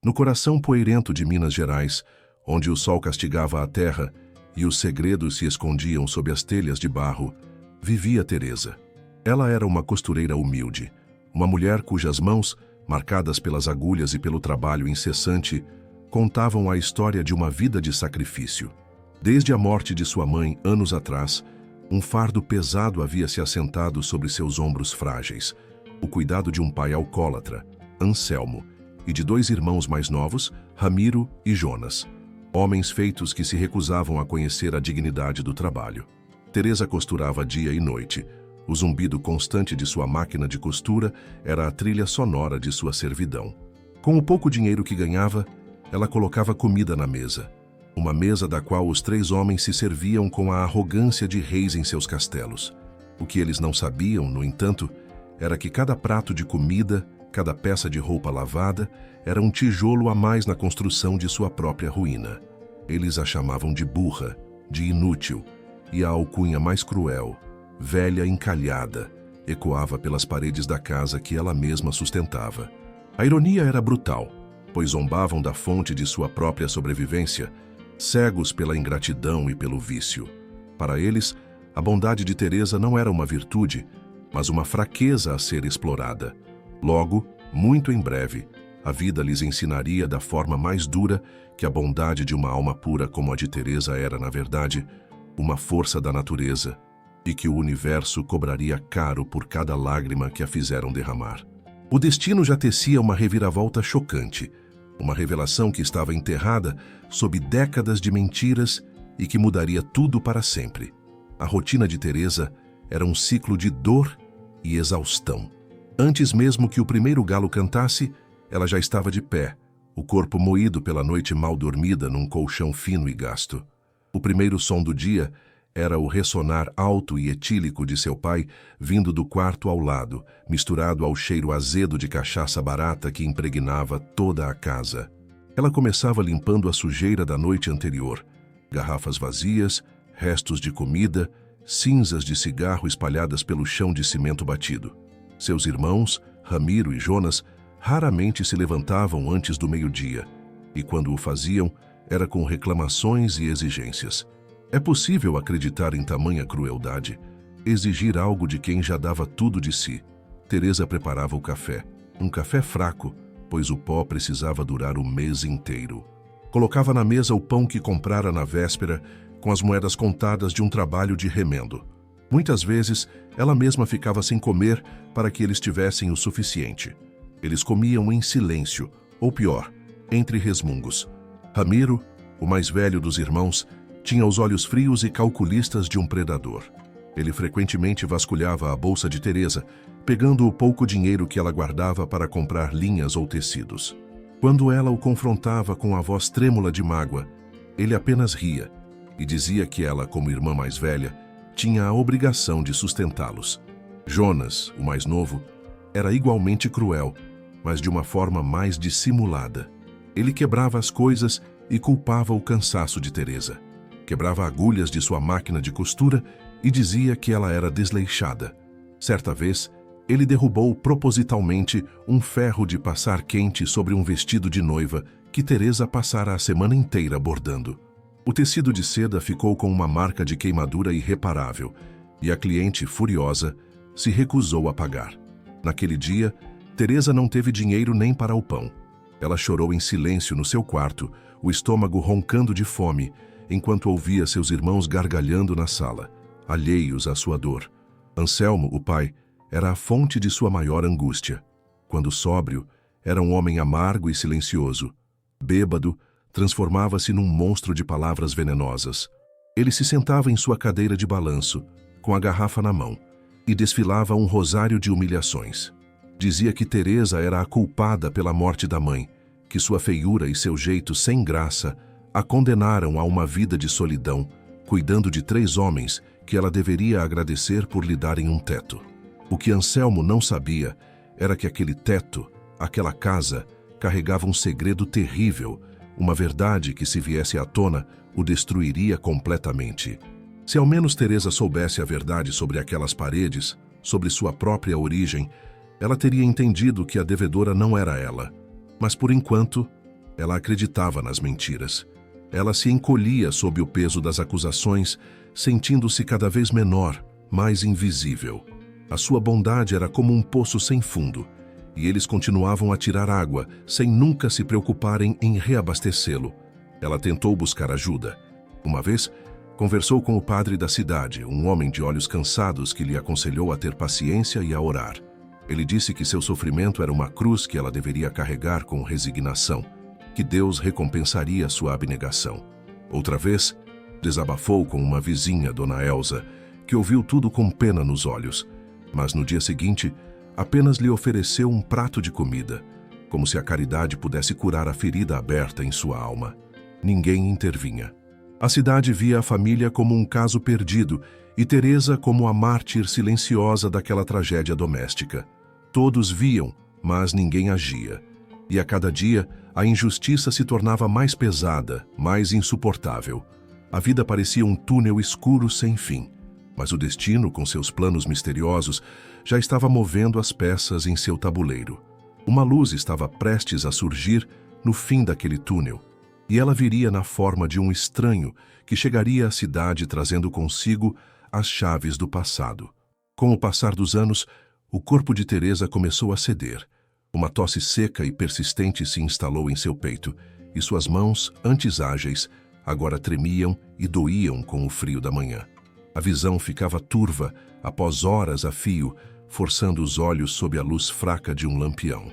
No coração poeirento de Minas Gerais, onde o sol castigava a terra e os segredos se escondiam sob as telhas de barro, vivia Teresa. Ela era uma costureira humilde, uma mulher cujas mãos, marcadas pelas agulhas e pelo trabalho incessante, contavam a história de uma vida de sacrifício. Desde a morte de sua mãe, anos atrás, um fardo pesado havia se assentado sobre seus ombros frágeis, o cuidado de um pai alcoólatra, Anselmo, e de 2 irmãos mais novos, Ramiro e Jonas, homens feitos que se recusavam a conhecer a dignidade do trabalho. Teresa costurava dia e noite. O zumbido constante de sua máquina de costura era a trilha sonora de sua servidão. Com o pouco dinheiro que ganhava, ela colocava comida na mesa, uma mesa da qual os 3 homens se serviam com a arrogância de reis em seus castelos. O que eles não sabiam, no entanto, era que cada prato de comida, cada peça de roupa lavada, era um tijolo a mais na construção de sua própria ruína. Eles a chamavam de burra, de inútil, e a alcunha mais cruel, velha encalhada, ecoava pelas paredes da casa que ela mesma sustentava. A ironia era brutal, pois zombavam da fonte de sua própria sobrevivência, cegos pela ingratidão e pelo vício. Para eles, a bondade de Teresa não era uma virtude, mas uma fraqueza a ser explorada. Logo, muito em breve, a vida lhes ensinaria da forma mais dura que a bondade de uma alma pura como a de Teresa era, na verdade, uma força da natureza, e que o universo cobraria caro por cada lágrima que a fizeram derramar. O destino já tecia uma reviravolta chocante, uma revelação que estava enterrada sob décadas de mentiras e que mudaria tudo para sempre. A rotina de Teresa era um ciclo de dor e exaustão. Antes mesmo que o primeiro galo cantasse, ela já estava de pé, o corpo moído pela noite mal dormida num colchão fino e gasto. O primeiro som do dia era o ressonar alto e etílico de seu pai, vindo do quarto ao lado, misturado ao cheiro azedo de cachaça barata que impregnava toda a casa. Ela começava limpando a sujeira da noite anterior, garrafas vazias, restos de comida, cinzas de cigarro espalhadas pelo chão de cimento batido. Seus irmãos, Ramiro e Jonas, raramente se levantavam antes do meio-dia, e quando o faziam, era com reclamações e exigências. É possível acreditar em tamanha crueldade, exigir algo de quem já dava tudo de si. Teresa preparava o café, um café fraco, pois o pó precisava durar o mês inteiro. Colocava na mesa o pão que comprara na véspera, com as moedas contadas de um trabalho de remendo. Muitas vezes, ela mesma ficava sem comer para que eles tivessem o suficiente. Eles comiam em silêncio, ou pior, entre resmungos. Ramiro, o mais velho dos irmãos, tinha os olhos frios e calculistas de um predador. Ele frequentemente vasculhava a bolsa de Teresa, pegando o pouco dinheiro que ela guardava para comprar linhas ou tecidos. Quando ela o confrontava com a voz trêmula de mágoa, ele apenas ria e dizia que ela, como irmã mais velha, tinha a obrigação de sustentá-los. Jonas, o mais novo, era igualmente cruel, mas de uma forma mais dissimulada. Ele quebrava as coisas e culpava o cansaço de Teresa. Quebrava agulhas de sua máquina de costura e dizia que ela era desleixada. Certa vez, ele derrubou propositalmente um ferro de passar quente sobre um vestido de noiva que Teresa passara a semana inteira bordando. O tecido de seda ficou com uma marca de queimadura irreparável e a cliente, furiosa, se recusou a pagar. Naquele dia, Teresa não teve dinheiro nem para o pão. Ela chorou em silêncio no seu quarto, o estômago roncando de fome, enquanto ouvia seus irmãos gargalhando na sala, alheios à sua dor. Anselmo, o pai, era a fonte de sua maior angústia. Quando sóbrio, era um homem amargo e silencioso. Bêbado, transformava-se num monstro de palavras venenosas. Ele se sentava em sua cadeira de balanço, com a garrafa na mão, e desfilava um rosário de humilhações. Dizia que Teresa era a culpada pela morte da mãe, que sua feiura e seu jeito sem graça a condenaram a uma vida de solidão, cuidando de 3 homens que ela deveria agradecer por lhe darem um teto. O que Anselmo não sabia era que aquele teto, aquela casa, carregava um segredo terrível, uma verdade que, se viesse à tona, o destruiria completamente. Se ao menos Teresa soubesse a verdade sobre aquelas paredes, sobre sua própria origem, ela teria entendido que a devedora não era ela. Mas, por enquanto, Ela acreditava nas mentiras. Ela se encolhia sob o peso das acusações, sentindo-se cada vez menor, mais invisível. A sua bondade era como um poço sem fundo, e eles continuavam a tirar água, sem nunca se preocuparem em reabastecê-lo. Ela tentou buscar ajuda. Uma vez, conversou com o padre da cidade, um homem de olhos cansados que lhe aconselhou a ter paciência e a orar. Ele disse que seu sofrimento era uma cruz que ela deveria carregar com resignação, que Deus recompensaria sua abnegação. Outra vez, desabafou com uma vizinha, Dona Elsa, que ouviu tudo com pena nos olhos, mas no dia seguinte, apenas lhe ofereceu um prato de comida, como se a caridade pudesse curar a ferida aberta em sua alma. Ninguém intervinha. A cidade via a família como um caso perdido e Teresa como a mártir silenciosa daquela tragédia doméstica. Todos viam, mas ninguém agia. E a cada dia, a injustiça se tornava mais pesada, mais insuportável. A vida parecia um túnel escuro sem fim. Mas o destino, com seus planos misteriosos, já estava movendo as peças em seu tabuleiro. Uma luz estava prestes a surgir no fim daquele túnel, e ela viria na forma de um estranho que chegaria à cidade trazendo consigo as chaves do passado. Com o passar dos anos, o corpo de Teresa começou a ceder. Uma tosse seca e persistente se instalou em seu peito, e suas mãos, antes ágeis, agora tremiam e doíam com o frio da manhã. A visão ficava turva, após horas a fio, forçando os olhos sob a luz fraca de um lampião.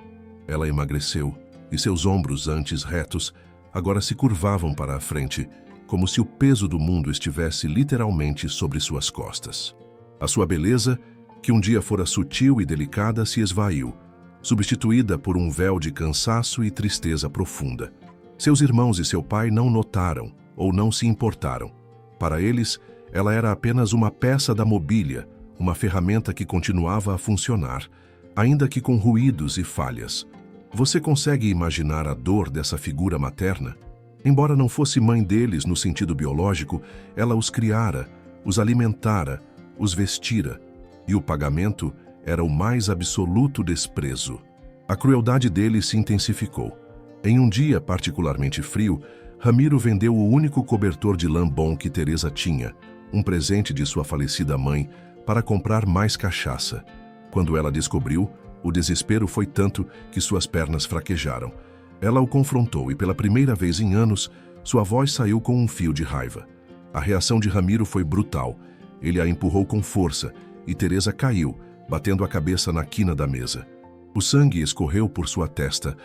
Ela emagreceu, e seus ombros, antes retos, agora se curvavam para a frente, como se o peso do mundo estivesse literalmente sobre suas costas. A sua beleza, que um dia fora sutil e delicada, se esvaiu, substituída por um véu de cansaço e tristeza profunda. Seus irmãos e seu pai não notaram, ou não se importaram. Para eles, ela era apenas uma peça da mobília, uma ferramenta que continuava a funcionar, ainda que com ruídos e falhas. Você consegue imaginar a dor dessa figura materna? Embora não fosse mãe deles no sentido biológico, ela os criara, os alimentara, os vestira, e o pagamento era o mais absoluto desprezo. A crueldade deles se intensificou. Em um dia particularmente frio, Ramiro vendeu o único cobertor de lã bom que Teresa tinha, um presente de sua falecida mãe, para comprar mais cachaça. Quando ela descobriu, o desespero foi tanto que suas pernas fraquejaram. Ela o confrontou e, pela primeira vez em anos, sua voz saiu com um fio de raiva. A reação de Ramiro foi brutal. Ele a empurrou com força e Teresa caiu, batendo a cabeça na quina da mesa. O sangue escorreu por sua testa,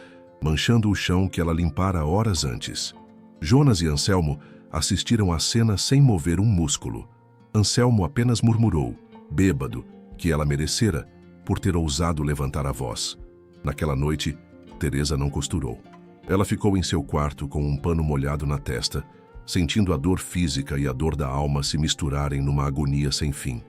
manchando o chão que ela limpara horas antes. Jonas e Anselmo assistiram à cena sem mover um músculo. Anselmo apenas murmurou, bêbado, que ela merecera, por ter ousado levantar a voz. Naquela noite, Teresa não costurou. Ela ficou em seu quarto com um pano molhado na testa, sentindo a dor física e a dor da alma se misturarem numa agonia sem fim.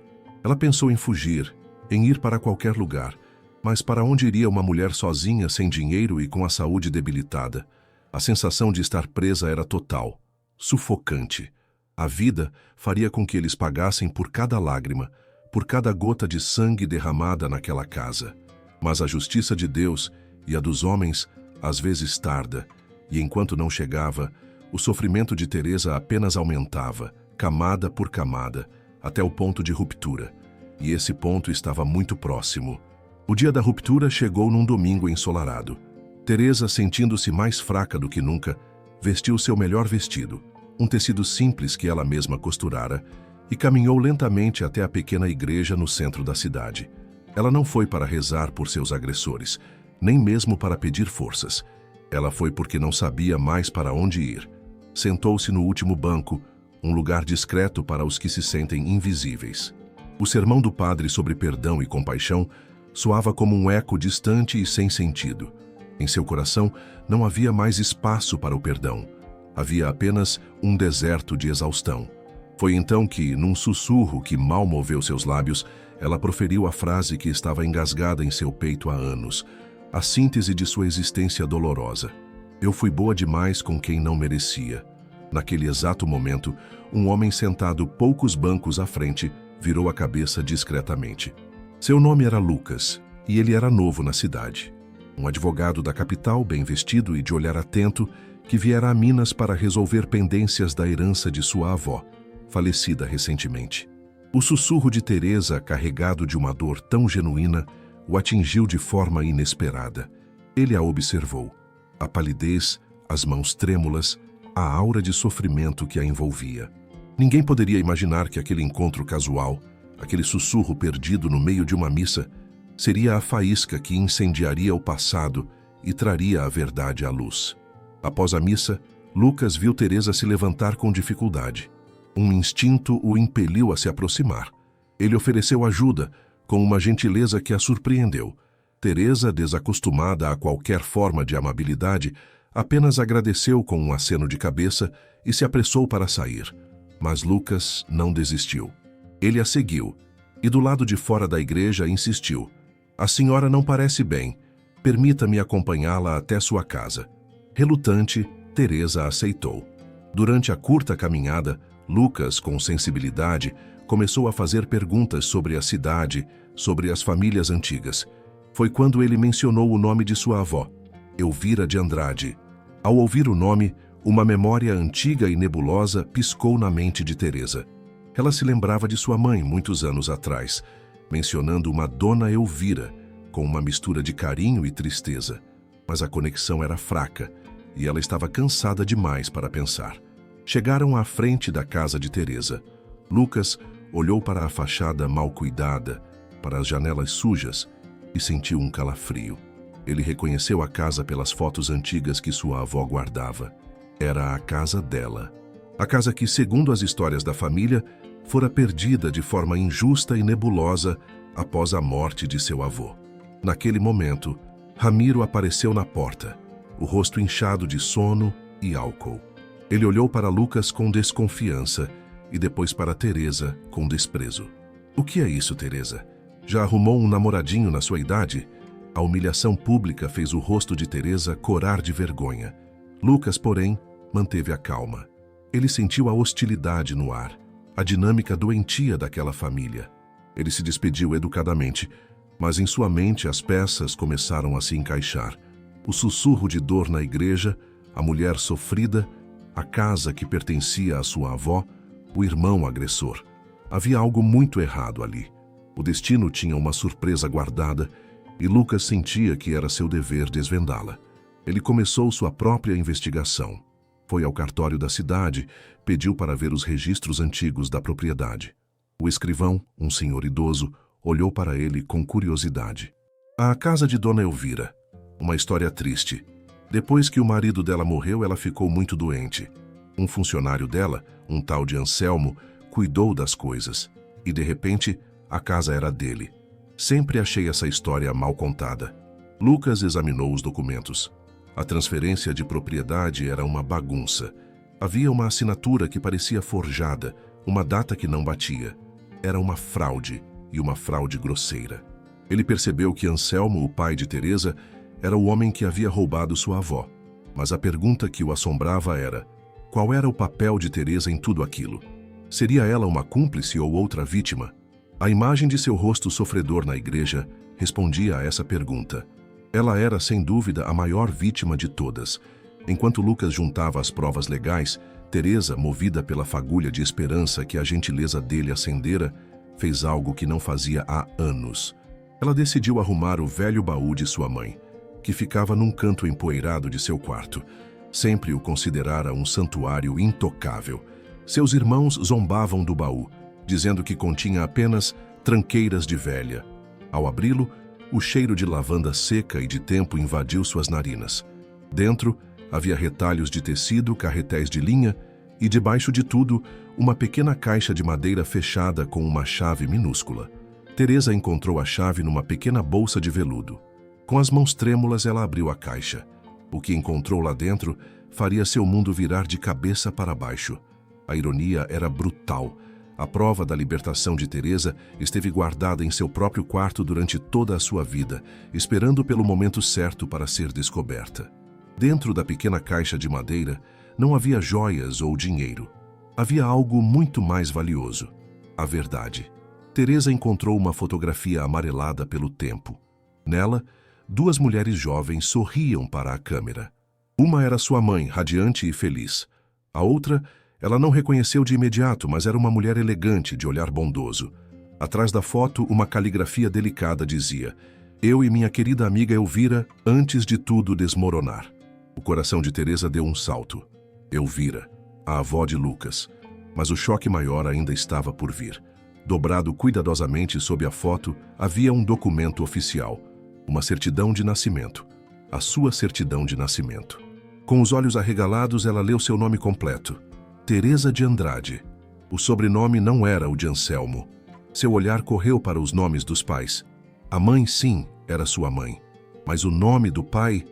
Ela pensou em fugir, em ir para qualquer lugar, mas para onde iria uma mulher sozinha, sem dinheiro e com a saúde debilitada? A sensação de estar presa era total, sufocante. A vida faria com que eles pagassem por cada lágrima, por cada gota de sangue derramada naquela casa. Mas a justiça de Deus e a dos homens às vezes tarda, e enquanto não chegava, o sofrimento de Teresa apenas aumentava, camada por camada, até o ponto de ruptura. E esse ponto estava muito próximo. O dia da ruptura chegou num domingo ensolarado. Teresa, sentindo-se mais fraca do que nunca, vestiu seu melhor vestido, um tecido simples que ela mesma costurara, e caminhou lentamente até a pequena igreja no centro da cidade. Ela não foi para rezar por seus agressores, nem mesmo para pedir forças. Ela foi porque não sabia mais para onde ir. Sentou-se no último banco, um lugar discreto para os que se sentem invisíveis. O sermão do padre sobre perdão e compaixão soava como um eco distante e sem sentido. Em seu coração não havia mais espaço para o perdão. Havia apenas um deserto de exaustão. Foi então que, num sussurro que mal moveu seus lábios, ela proferiu a frase que estava engasgada em seu peito há anos, a síntese de sua existência dolorosa. Eu fui boa demais com quem não merecia. Naquele exato momento, um homem sentado poucos bancos à frente virou a cabeça discretamente. Seu nome era Lucas, e ele era novo na cidade. Um advogado da capital, bem vestido e de olhar atento, que viera a Minas para resolver pendências da herança de sua avó, falecida recentemente. O sussurro de Teresa, carregado de uma dor tão genuína, o atingiu de forma inesperada. Ele a observou. A palidez, as mãos trêmulas, a aura de sofrimento que a envolvia. Ninguém poderia imaginar que aquele encontro casual, aquele sussurro perdido no meio de uma missa, seria a faísca que incendiaria o passado e traria a verdade à luz. Após a missa, Lucas viu Teresa se levantar com dificuldade. Um instinto o impeliu a se aproximar. Ele ofereceu ajuda, com uma gentileza que a surpreendeu. Teresa, desacostumada a qualquer forma de amabilidade, apenas agradeceu com um aceno de cabeça e se apressou para sair. Mas Lucas não desistiu. Ele a seguiu e, do lado de fora da igreja, insistiu. A senhora não parece bem. Permita-me acompanhá-la até sua casa. Relutante, Teresa aceitou. Durante a curta caminhada, Lucas, com sensibilidade, começou a fazer perguntas sobre a cidade, sobre as famílias antigas. Foi quando ele mencionou o nome de sua avó, Elvira de Andrade. Ao ouvir o nome, uma memória antiga e nebulosa piscou na mente de Teresa. Ela se lembrava de sua mãe muitos anos atrás, mencionando uma Dona Elvira, com uma mistura de carinho e tristeza. Mas a conexão era fraca, e ela estava cansada demais para pensar. Chegaram à frente da casa de Teresa. Lucas olhou para a fachada mal cuidada, para as janelas sujas, e sentiu um calafrio. Ele reconheceu a casa pelas fotos antigas que sua avó guardava. Era a casa dela. A casa que, segundo as histórias da família, fora perdida de forma injusta e nebulosa após a morte de seu avô. Naquele momento, Ramiro apareceu na porta, o rosto inchado de sono e álcool. Ele olhou para Lucas com desconfiança e depois para Teresa com desprezo. O que é isso, Teresa? Já arrumou um namoradinho na sua idade? A humilhação pública fez o rosto de Teresa corar de vergonha. Lucas, porém, manteve a calma. Ele sentiu a hostilidade no ar, a dinâmica doentia daquela família. Ele se despediu educadamente, mas em sua mente as peças começaram a se encaixar. O sussurro de dor na igreja, a mulher sofrida, a casa que pertencia à sua avó, o irmão agressor. Havia algo muito errado ali. O destino tinha uma surpresa guardada e Lucas sentia que era seu dever desvendá-la. Ele começou sua própria investigação. Foi ao cartório da cidade, pediu para ver os registros antigos da propriedade. O escrivão, um senhor idoso, olhou para ele com curiosidade. A casa de Dona Elvira. Uma história triste. Depois que o marido dela morreu, ela ficou muito doente. Um funcionário dela, um tal de Anselmo, cuidou das coisas. E, de repente, a casa era dele. Sempre achei essa história mal contada. Lucas examinou os documentos. A transferência de propriedade era uma bagunça. Havia uma assinatura que parecia forjada, uma data que não batia. Era uma fraude, e uma fraude grosseira. Ele percebeu que Anselmo, o pai de Teresa, era o homem que havia roubado sua avó. Mas a pergunta que o assombrava era: qual era o papel de Teresa em tudo aquilo? Seria ela uma cúmplice ou outra vítima? A imagem de seu rosto sofredor na igreja respondia a essa pergunta. Ela era, sem dúvida, a maior vítima de todas. Enquanto Lucas juntava as provas legais, Teresa, movida pela fagulha de esperança que a gentileza dele acendera, fez algo que não fazia há anos. Ela decidiu arrumar o velho baú de sua mãe, que ficava num canto empoeirado de seu quarto. Sempre o considerara um santuário intocável. Seus irmãos zombavam do baú, dizendo que continha apenas tranqueiras de velha. Ao abri-lo, o cheiro de lavanda seca e de tempo invadiu suas narinas. Dentro, havia retalhos de tecido, carretéis de linha e, debaixo de tudo, uma pequena caixa de madeira fechada com uma chave minúscula. Teresa encontrou a chave numa pequena bolsa de veludo. Com as mãos trêmulas, ela abriu a caixa. O que encontrou lá dentro faria seu mundo virar de cabeça para baixo. A ironia era brutal. A prova da libertação de Teresa esteve guardada em seu próprio quarto durante toda a sua vida, esperando pelo momento certo para ser descoberta. Dentro da pequena caixa de madeira não havia joias ou dinheiro. Havia algo muito mais valioso: a verdade. Teresa encontrou uma fotografia amarelada pelo tempo. Nela, duas mulheres jovens sorriam para a câmera. Uma era sua mãe, radiante e feliz. A outra, ela não reconheceu de imediato, mas era uma mulher elegante, de olhar bondoso. Atrás da foto, uma caligrafia delicada dizia: "Eu e minha querida amiga Elvira, antes de tudo desmoronar." O coração de Teresa deu um salto. Elvira, a avó de Lucas. Mas o choque maior ainda estava por vir. Dobrado cuidadosamente sob a foto, havia um documento oficial. Uma certidão de nascimento. A sua certidão de nascimento. Com os olhos arregalados, ela leu seu nome completo. Teresa de Andrade. O sobrenome não era o de Anselmo. Seu olhar correu para os nomes dos pais. A mãe, sim, era sua mãe. Mas o nome do pai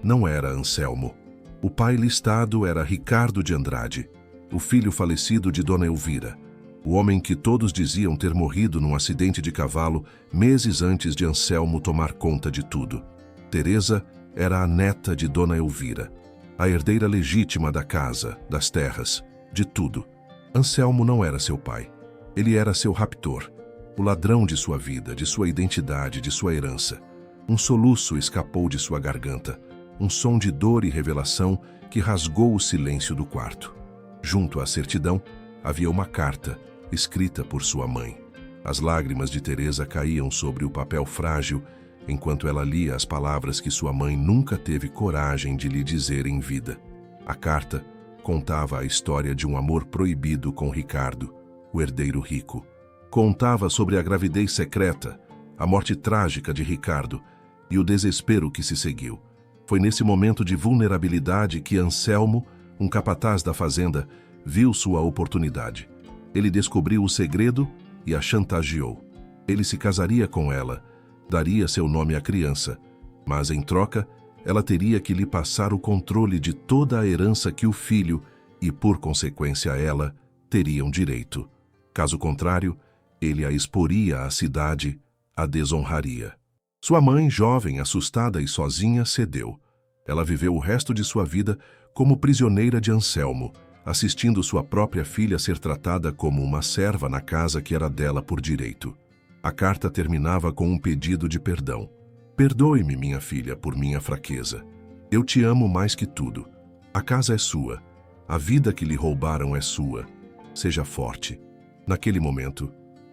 não era Anselmo. O pai listado era Ricardo de Andrade, o filho falecido de Dona Elvira, o homem que todos diziam ter morrido num acidente de cavalo meses antes de Anselmo tomar conta de tudo. Teresa era a neta de Dona Elvira, a herdeira legítima da casa, das terras, de tudo. Anselmo não era seu pai. Ele era seu raptor, o ladrão de sua vida, de sua identidade, de sua herança. Um soluço escapou de sua garganta, um som de dor e revelação que rasgou o silêncio do quarto. Junto à certidão, havia uma carta, escrita por sua mãe. As lágrimas de Teresa caíam sobre o papel frágil, enquanto ela lia as palavras que sua mãe nunca teve coragem de lhe dizer em vida. A carta contava a história de um amor proibido com Ricardo, o herdeiro rico. Contava sobre a gravidez secreta, a morte trágica de Ricardo e o desespero que se seguiu. Foi nesse momento de vulnerabilidade que Anselmo, um capataz da fazenda, viu sua oportunidade. Ele descobriu o segredo e a chantageou. Ele se casaria com ela, daria seu nome à criança, mas em troca, ela teria que lhe passar o controle de toda a herança que o filho, e por consequência ela, teriam direito. Caso contrário, ele a exporia à cidade, a desonraria. Sua mãe, jovem, assustada e sozinha, cedeu. Ela viveu o resto de sua vida como prisioneira de Anselmo, assistindo sua própria filha ser tratada como uma serva na casa que era dela por direito. A carta terminava com um pedido de perdão. "Perdoe-me, minha filha, por minha fraqueza. Eu te amo mais que tudo. A casa é sua. A vida que lhe roubaram é sua. Seja forte." Naquele momento,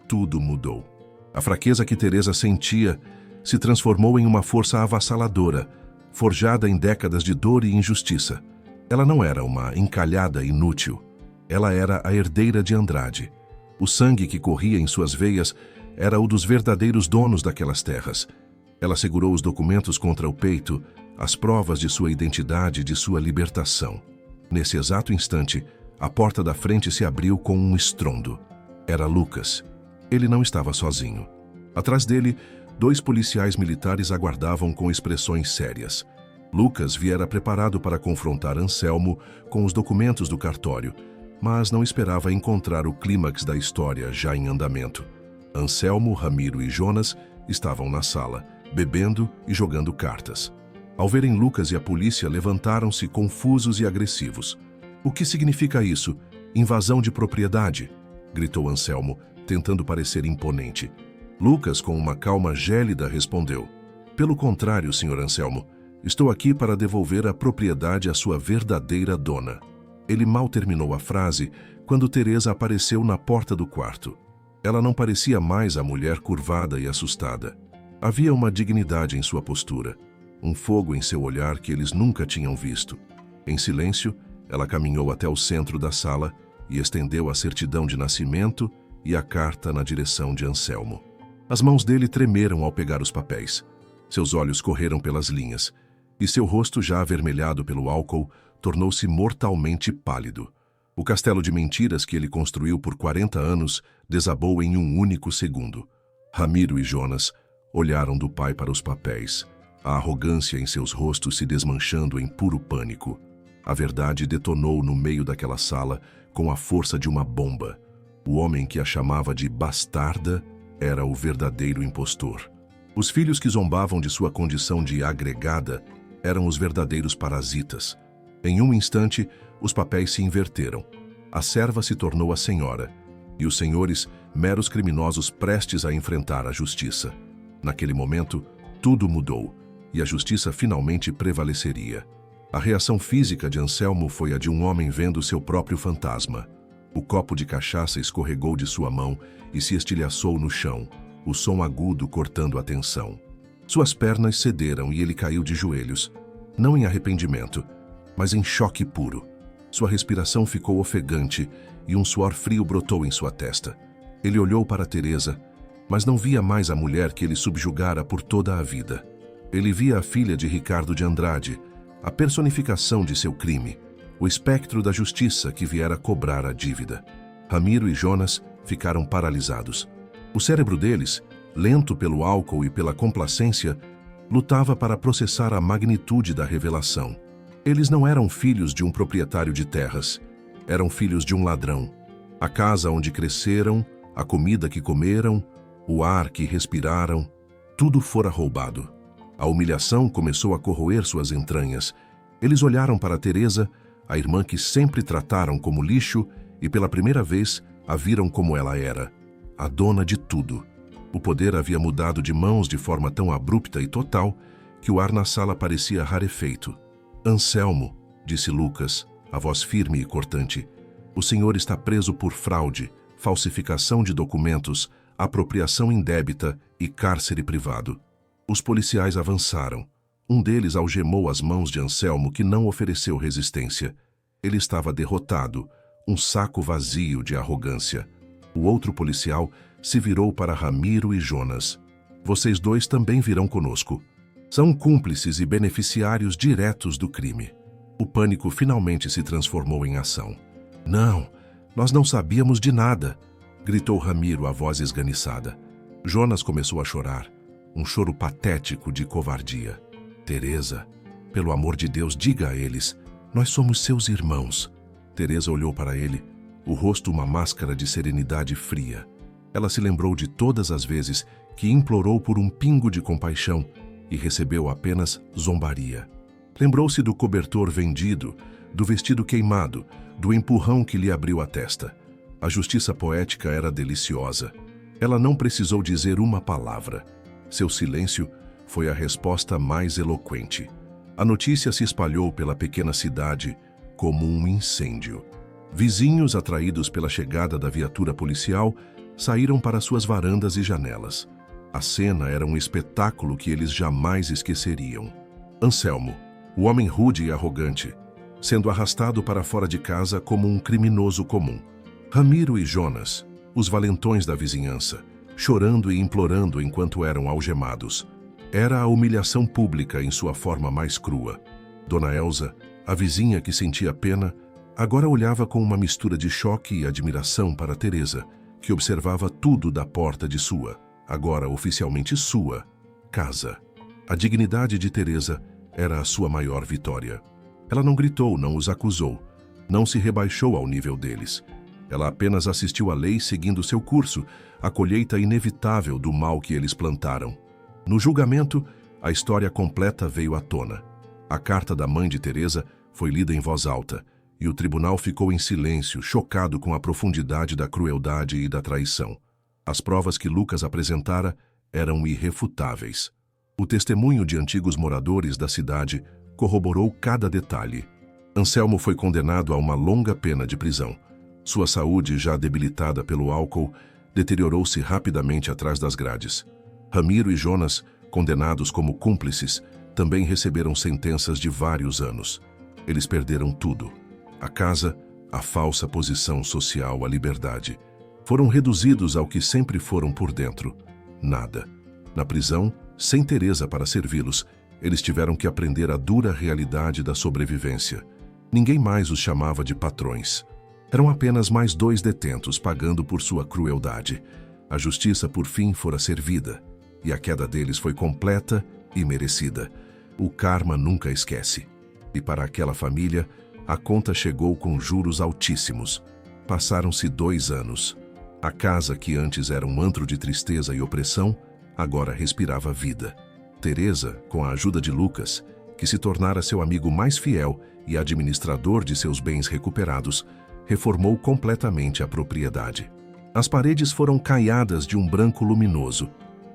tudo mudou. A fraqueza que Teresa sentia se transformou em uma força avassaladora, forjada em décadas de dor e injustiça. Ela não era uma encalhada inútil. Ela era a herdeira de Andrade. O sangue que corria em suas veias era o dos verdadeiros donos daquelas terras. Ela segurou os documentos contra o peito, as provas de sua identidade e de sua libertação. Nesse exato instante, a porta da frente se abriu com um estrondo. Era Lucas. Ele não estava sozinho. Atrás dele, 2 policiais militares aguardavam com expressões sérias. Lucas viera preparado para confrontar Anselmo com os documentos do cartório, mas não esperava encontrar o clímax da história já em andamento. Anselmo, Ramiro e Jonas estavam na sala, bebendo e jogando cartas. Ao verem Lucas e a polícia, levantaram-se confusos e agressivos. "O que significa isso? Invasão de propriedade?" gritou Anselmo, tentando parecer imponente. Lucas, com uma calma gélida, respondeu: "Pelo contrário, Sr. Anselmo, estou aqui para devolver a propriedade à sua verdadeira dona." Ele mal terminou a frase quando Teresa apareceu na porta do quarto. Ela não parecia mais a mulher curvada e assustada. Havia uma dignidade em sua postura, um fogo em seu olhar que eles nunca tinham visto. Em silêncio, ela caminhou até o centro da sala e estendeu a certidão de nascimento e a carta na direção de Anselmo. As mãos dele tremeram ao pegar os papéis. Seus olhos correram pelas linhas, e seu rosto, já avermelhado pelo álcool, tornou-se mortalmente pálido. O castelo de mentiras que ele construiu por 40 anos desabou em um único segundo. Ramiro e Jonas olharam do pai para os papéis, a arrogância em seus rostos se desmanchando em puro pânico. A verdade detonou no meio daquela sala com a força de uma bomba. O homem que a chamava de bastarda era o verdadeiro impostor. Os filhos que zombavam de sua condição de agregada eram os verdadeiros parasitas. Em um instante, os papéis se inverteram. A serva se tornou a senhora, e os senhores, meros criminosos prestes a enfrentar a justiça. Naquele momento, tudo mudou. e a justiça finalmente prevaleceria. A reação física de Anselmo foi a de um homem vendo seu próprio fantasma. O copo de cachaça escorregou de sua mão e se estilhaçou no chão, o som agudo cortando a tensão. Suas pernas cederam e ele caiu de joelhos, não em arrependimento, mas em choque puro. Sua respiração ficou ofegante e um suor frio brotou em sua testa. Ele olhou para Teresa, mas não via mais a mulher que ele subjugara por toda a vida. Ele via a filha de Ricardo de Andrade, a personificação de seu crime, o espectro da justiça que viera cobrar a dívida. Ramiro e Jonas ficaram paralisados. O cérebro deles, lento pelo álcool e pela complacência, lutava para processar a magnitude da revelação. Eles não eram filhos de um proprietário de terras, eram filhos de um ladrão. A casa onde cresceram, a comida que comeram, o ar que respiraram, tudo fora roubado. A humilhação começou a corroer suas entranhas. Eles olharam para Teresa, a irmã que sempre trataram como lixo, e pela primeira vez a viram como ela era, a dona de tudo. O poder havia mudado de mãos de forma tão abrupta e total que o ar na sala parecia rarefeito. Anselmo, disse Lucas, a voz firme e cortante, o senhor está preso por fraude, falsificação de documentos, apropriação indébita e cárcere privado. Os policiais avançaram. Um deles algemou as mãos de Anselmo, que não ofereceu resistência. Ele estava derrotado, um saco vazio de arrogância. O outro policial se virou para Ramiro e Jonas. Vocês dois também virão conosco. São cúmplices e beneficiários diretos do crime. O pânico finalmente se transformou em ação. Não, nós não sabíamos de nada, gritou Ramiro, a voz esganiçada. Jonas começou a chorar, um choro patético de covardia. Teresa, pelo amor de Deus, diga a eles, nós somos seus irmãos. Teresa olhou para ele, o rosto uma máscara de serenidade fria. Ela se lembrou de todas as vezes que implorou por um pingo de compaixão e recebeu apenas zombaria. Lembrou-se do cobertor vendido, do vestido queimado, do empurrão que lhe abriu a testa. A justiça poética era deliciosa. Ela não precisou dizer uma palavra. Seu silêncio foi a resposta mais eloquente. A notícia se espalhou pela pequena cidade como um incêndio. Vizinhos, atraídos pela chegada da viatura policial, saíram para suas varandas e janelas. A cena era um espetáculo que eles jamais esqueceriam. Anselmo, o homem rude e arrogante, sendo arrastado para fora de casa como um criminoso comum. Ramiro e Jonas, os valentões da vizinhança, chorando e implorando enquanto eram algemados. Era a humilhação pública em sua forma mais crua. Dona Elsa, a vizinha que sentia pena, agora olhava com uma mistura de choque e admiração para Teresa, que observava tudo da porta de sua, agora oficialmente sua, casa. A dignidade de Teresa era a sua maior vitória. Ela não gritou, não os acusou, não se rebaixou ao nível deles. Ela apenas assistiu à lei seguindo seu curso, a colheita inevitável do mal que eles plantaram. No julgamento, a história completa veio à tona. A carta da mãe de Teresa foi lida em voz alta, e o tribunal ficou em silêncio, chocado com a profundidade da crueldade e da traição. As provas que Lucas apresentara eram irrefutáveis. O testemunho de antigos moradores da cidade corroborou cada detalhe. Anselmo foi condenado a uma longa pena de prisão. Sua saúde, já debilitada pelo álcool, deteriorou-se rapidamente atrás das grades. Ramiro e Jonas, condenados como cúmplices, também receberam sentenças de vários anos. Eles perderam tudo. A casa, a falsa posição social, a liberdade. Foram reduzidos ao que sempre foram por dentro. Nada. Na prisão, sem Teresa para servi-los, eles tiveram que aprender a dura realidade da sobrevivência. Ninguém mais os chamava de patrões. Eram apenas mais dois detentos pagando por sua crueldade. A justiça, por fim, fora servida, e a queda deles foi completa e merecida. O karma nunca esquece. E para aquela família, a conta chegou com juros altíssimos. Passaram-se 2 anos. A casa, que antes era um antro de tristeza e opressão, agora respirava vida. Teresa, com a ajuda de Lucas, que se tornara seu amigo mais fiel e administrador de seus bens recuperados, reformou completamente a propriedade. As paredes foram caiadas de um branco luminoso.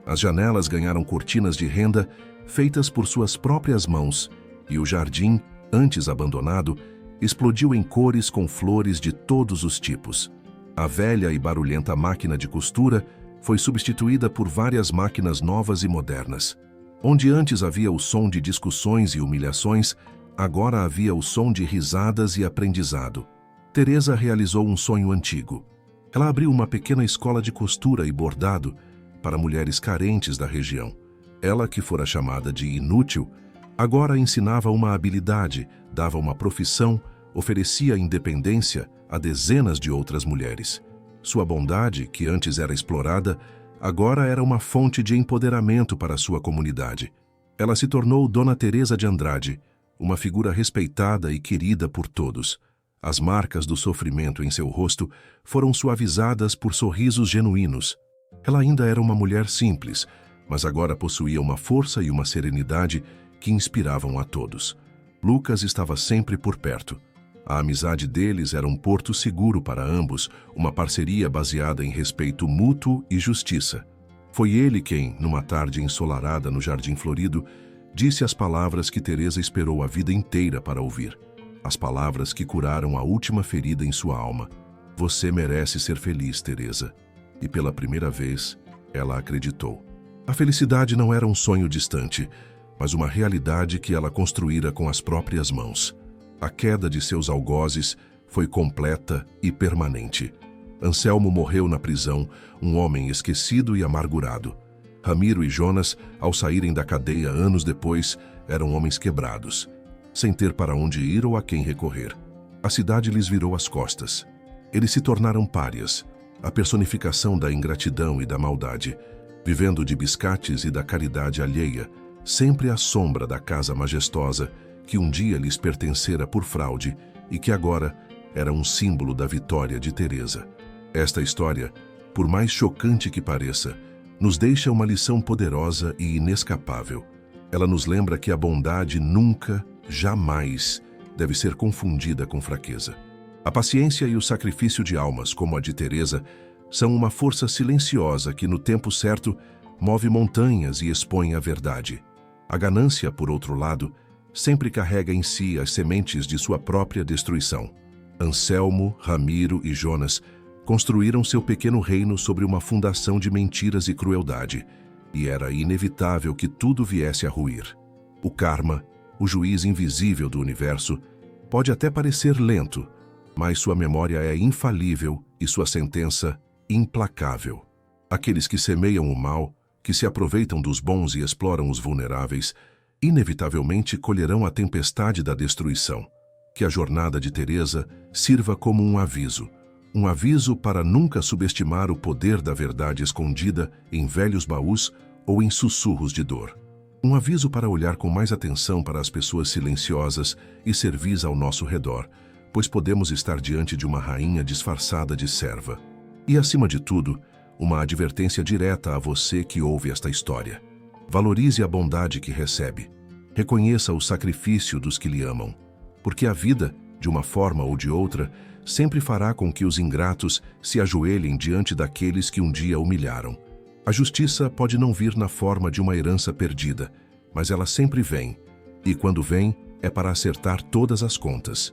As janelas ganharam cortinas de renda feitas por suas próprias mãos, e o jardim, antes abandonado, explodiu em cores com flores de todos os tipos. A velha e barulhenta máquina de costura foi substituída por várias máquinas novas e modernas. Onde antes havia o som de discussões e humilhações, agora havia o som de risadas e aprendizado. Teresa realizou um sonho antigo. Ela abriu uma pequena escola de costura e bordado para mulheres carentes da região. Ela, que fora chamada de inútil, agora ensinava uma habilidade, dava uma profissão, oferecia independência a dezenas de outras mulheres. Sua bondade, que antes era explorada, agora era uma fonte de empoderamento para sua comunidade. Ela se tornou Dona Teresa de Andrade, uma figura respeitada e querida por todos. As marcas do sofrimento em seu rosto foram suavizadas por sorrisos genuínos. Ela ainda era uma mulher simples, mas agora possuía uma força e uma serenidade que inspiravam a todos. Lucas estava sempre por perto. A amizade deles era um porto seguro para ambos, uma parceria baseada em respeito mútuo e justiça. Foi ele quem, numa tarde ensolarada no Jardim Florido, disse as palavras que Teresa esperou a vida inteira para ouvir. As palavras que curaram a última ferida em sua alma. Você merece ser feliz, Teresa. E pela primeira vez, ela acreditou. A felicidade não era um sonho distante, mas uma realidade que ela construíra com as próprias mãos. A queda de seus algozes foi completa e permanente. Anselmo morreu na prisão, um homem esquecido e amargurado. Ramiro e Jonas, ao saírem da cadeia anos depois, eram homens quebrados, sem ter para onde ir ou a quem recorrer. A cidade lhes virou as costas. Eles se tornaram párias, a personificação da ingratidão e da maldade, vivendo de biscates e da caridade alheia, sempre à sombra da casa majestosa que um dia lhes pertencera por fraude e que agora era um símbolo da vitória de Teresa. Esta história, por mais chocante que pareça, nos deixa uma lição poderosa e inescapável. Ela nos lembra que a bondade nunca, jamais, deve ser confundida com fraqueza. A paciência e o sacrifício de almas, como a de Teresa, são uma força silenciosa que, no tempo certo, move montanhas e expõe a verdade. A ganância, por outro lado, sempre carrega em si as sementes de sua própria destruição. Anselmo, Ramiro e Jonas construíram seu pequeno reino sobre uma fundação de mentiras e crueldade, e era inevitável que tudo viesse a ruir. O karma, o juiz invisível do universo, pode até parecer lento, mas sua memória é infalível e sua sentença implacável. Aqueles que semeiam o mal, que se aproveitam dos bons e exploram os vulneráveis, inevitavelmente colherão a tempestade da destruição. Que a jornada de Teresa sirva como um aviso para nunca subestimar o poder da verdade escondida em velhos baús ou em sussurros de dor. Um aviso para olhar com mais atenção para as pessoas silenciosas e servis ao nosso redor, pois podemos estar diante de uma rainha disfarçada de serva. E, acima de tudo, uma advertência direta a você que ouve esta história. Valorize a bondade que recebe. Reconheça o sacrifício dos que lhe amam, porque a vida, de uma forma ou de outra, sempre fará com que os ingratos se ajoelhem diante daqueles que um dia humilharam. A justiça pode não vir na forma de uma herança perdida, mas ela sempre vem, e quando vem, é para acertar todas as contas.